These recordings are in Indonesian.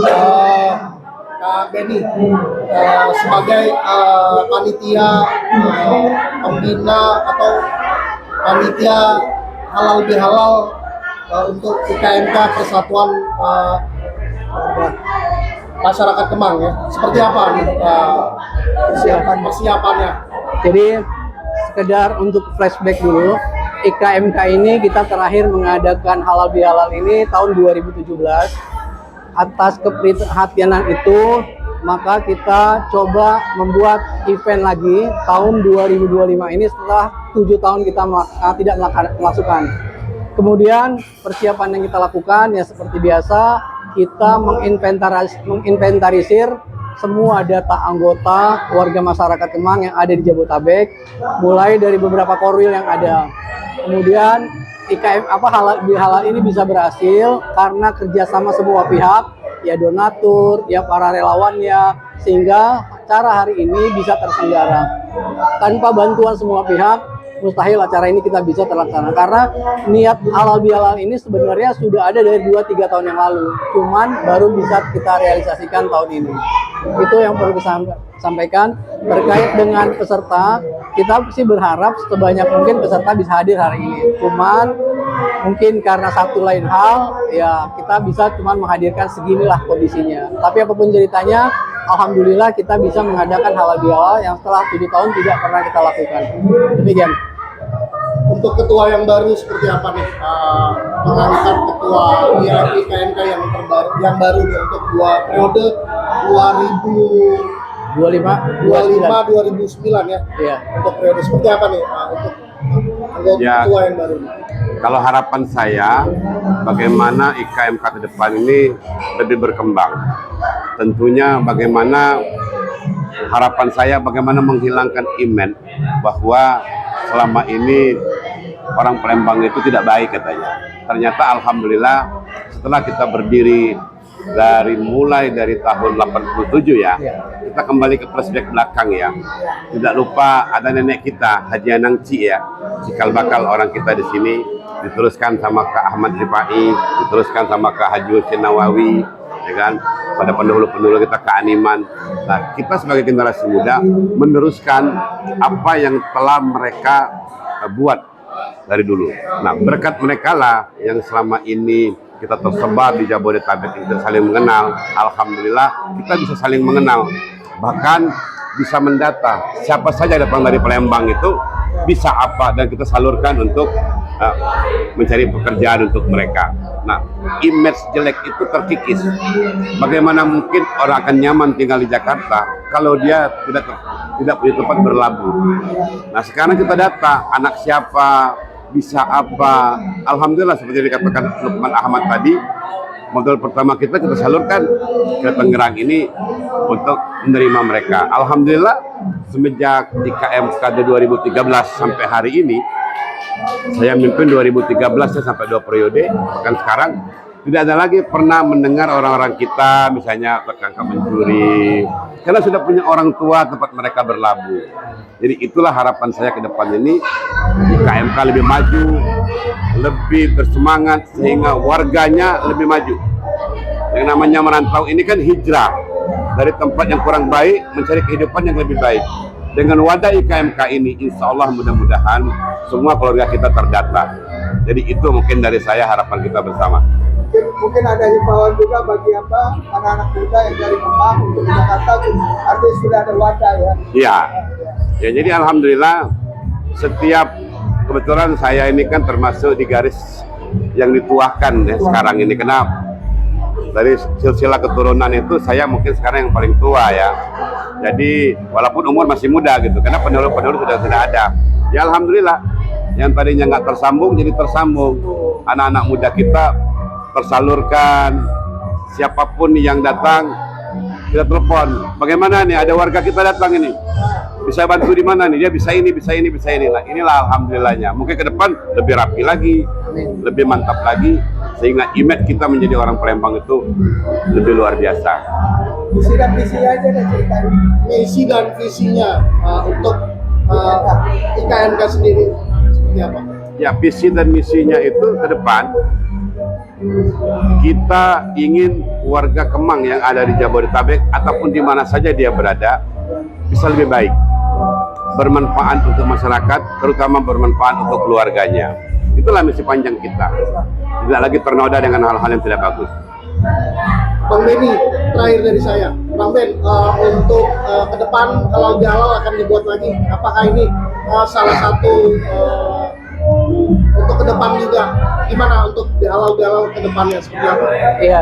uh, Kak Benny sebagai panitia pembina atau panitia halal bihalal untuk IKMK Persatuan Masyarakat Kemang ya. Seperti apa nih persiapannya? Jadi sekedar untuk flashback dulu, IKMK ini kita terakhir mengadakan halal bihalal ini tahun 2017. Atas keprihatinan itu, maka kita coba membuat event lagi tahun 2025 ini setelah 7 tahun kita tidak melakukan. Kemudian persiapan yang kita lakukan ya seperti biasa, kita menginventarisir semua data anggota warga masyarakat Kemang yang ada di Jabotabek, mulai dari beberapa korwil yang ada. Kemudian halal bihalal ini bisa berhasil karena kerjasama semua pihak, ya donatur, ya para relawannya, sehingga acara hari ini bisa terselenggara. Tanpa bantuan semua pihak, mustahil acara ini kita bisa terlaksana, karena niat halal bihalal ini sebenarnya sudah ada dari 2-3 tahun yang lalu, cuman baru bisa kita realisasikan tahun ini. Itu yang perlu kita sampaikan. Terkait dengan peserta, kita sih berharap sebanyak mungkin peserta bisa hadir hari ini, cuman mungkin karena satu lain hal ya kita bisa cuman menghadirkan seginilah kondisinya. Tapi apapun ceritanya, alhamdulillah kita bisa mengadakan halal bihalal yang setelah 7 tahun tidak pernah kita lakukan. Demikian. Untuk ketua yang baru seperti apa nih? Mengangkat ketua IKMK yang baru nih untuk periode 2005-2009 ya. Iya. Untuk periode seperti apa nih untuk anggota ya, ketua yang baru? Kalau harapan saya, bagaimana IKMK ke depan ini lebih berkembang. Tentunya bagaimana harapan saya bagaimana menghilangkan imen bahwa selama ini orang Palembang itu tidak baik katanya. Ternyata alhamdulillah setelah kita berdiri mulai dari tahun 87 ya, kita kembali ke flashback belakang ya. Tidak lupa ada nenek kita Haji Anangci ya, cikal bakal orang kita di sini, diteruskan sama Kak Ahmad Rifai, diteruskan sama Kak Haji Husin Nawawi, ya kan? Pada pendahulu-pendahulu kita Kak Animan. Nah, kita sebagai generasi muda meneruskan apa yang telah mereka buat dari dulu. Nah, berkat mereka lah yang selama ini kita tersebar di Jabodetabek, kita saling mengenal. Alhamdulillah kita bisa saling mengenal, bahkan bisa mendata siapa saja datang dari Palembang itu bisa apa, dan kita salurkan untuk mencari pekerjaan untuk mereka. Nah, image jelek itu terkikis. Bagaimana mungkin orang akan nyaman tinggal di Jakarta kalau dia tidak punya tempat berlabuh? Nah, sekarang kita data anak siapa, bisa apa. Alhamdulillah seperti dikatakan Lukman Ahmad tadi, modal pertama kita salurkan ke Tangerang ini untuk menerima mereka. Alhamdulillah semenjak IKMK 2013 sampai hari ini, saya mimpin 2013 sampai 2 periode, bahkan sekarang tidak ada lagi pernah mendengar orang-orang kita misalnya tertangkap mencuri, karena sudah punya orang tua tempat mereka berlabuh. Jadi itulah harapan saya ke depan ini, IKMK lebih maju, lebih bersemangat, sehingga warganya lebih maju. Yang namanya merantau ini kan hijrah dari tempat yang kurang baik mencari kehidupan yang lebih baik. Dengan wadah IKMK ini, insya Allah mudah-mudahan semua keluarga kita terdata. Jadi itu mungkin dari saya harapan kita bersama. Mungkin ada himbauan juga bagi anak-anak muda yang dari Kemang untuk Jakarta, artinya sudah ada wadah ya. Iya. Ya, jadi alhamdulillah setiap kebetulan saya ini kan termasuk di garis yang dituakan ya sekarang ini. Kenapa? Dari silsilah keturunan itu saya mungkin sekarang yang paling tua ya. Jadi walaupun umur masih muda gitu, karena pendahulu-pendahulu sudah tidak ada. Ya alhamdulillah, yang tadinya nggak tersambung jadi tersambung. Anak-anak muda kita tersalurkan, siapapun yang datang kita telepon. Bagaimana nih? Ada warga kita datang ini, bisa bantu di mana nih? Dia bisa ini, bisa ini, bisa ini. Nah, inilah alhamdulillahnya. Mungkin ke depan lebih rapi lagi, lebih mantap lagi, sehingga image kita menjadi orang Palembang itu lebih luar biasa. Misi dan visinya aja deh ceritain. Misi dan visinya untuk IKMK sendiri seperti apa? Ya, visi dan misinya itu ke depan kita ingin warga Kemang yang ada di Jabodetabek ataupun di mana saja dia berada bisa lebih baik, bermanfaat untuk masyarakat, terutama bermanfaat untuk keluarganya. Itulah misi panjang kita, tidak lagi ternoda dengan hal-hal yang tidak bagus. Bang Benny, terakhir dari saya, Bang Ben, untuk ke depan halal bihalal akan dibuat lagi. Apakah ini salah satu untuk ke depan juga? Gimana untuk halal bihalal ke depannya seperti apa? Iya,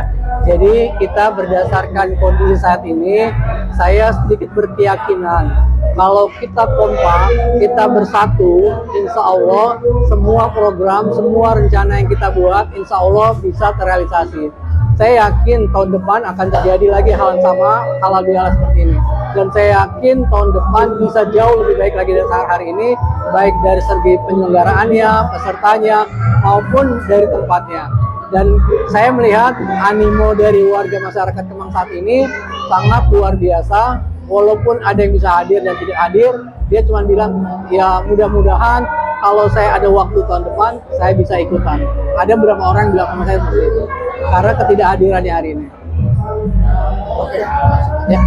jadi kita berdasarkan kondisi saat ini, saya sedikit berkeyakinan kalau kita kompak, kita bersatu, insya Allah semua program, semua rencana yang kita buat, insya Allah bisa terrealisasi. Saya yakin tahun depan akan terjadi lagi hal yang sama, halal bihalal seperti ini. Dan saya yakin tahun depan bisa jauh lebih baik lagi dari hari ini, baik dari segi penyelenggaraannya, pesertanya, maupun dari tempatnya. Dan saya melihat animo dari warga masyarakat Kemang saat ini sangat luar biasa. Walaupun ada yang bisa hadir dan tidak hadir, dia cuma bilang, ya mudah-mudahan kalau saya ada waktu tahun depan, saya bisa ikutan. Ada beberapa orang yang bilang sama saya seperti itu, karena ketidakhadirannya hari ini. Oke. Ya.